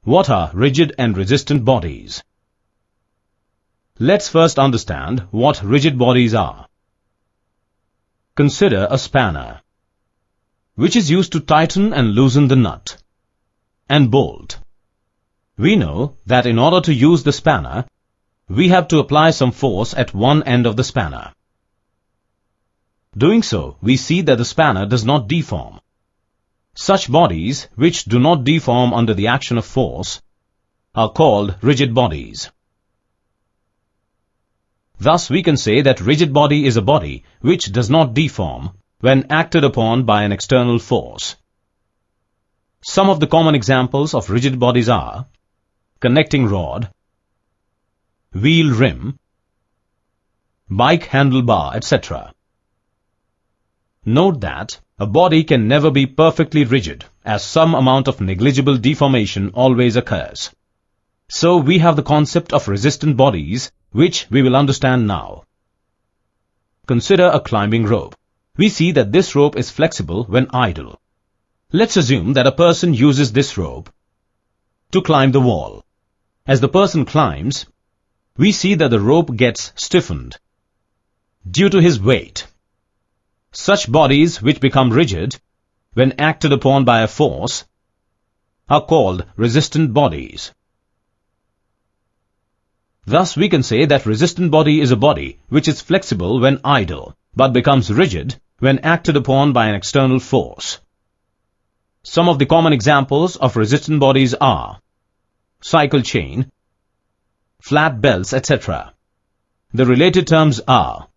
What are rigid and resistant bodies? Let's first understand what rigid bodies are. Consider a spanner, which is used to tighten and loosen the nut and bolt. We know that in order to use the spanner, we have to apply some force at one end of the spanner. Doing so, we see that the spanner does not deform. Such bodies which do not deform under the action of force are called rigid bodies. Thus, we can say that rigid body is a body which does not deform when acted upon by an external force. Some of the common examples of rigid bodies are connecting rod, wheel rim, bike handlebar, etc. Note that a body can never be perfectly rigid, as some amount of negligible deformation always occurs. So we have the concept of resistant bodies, which we will understand now. Consider a climbing rope. We see that this rope is flexible when idle. Let's assume that a person uses this rope to climb the wall. As the person climbs, we see that the rope gets stiffened due to his weight. Such bodies which become rigid when acted upon by a force are called resistant bodies. Thus, we can say that resistant body is a body which is flexible when idle, but becomes rigid when acted upon by an external force. Some of the common examples of resistant bodies are cycle chain, flat belts, etc. The related terms are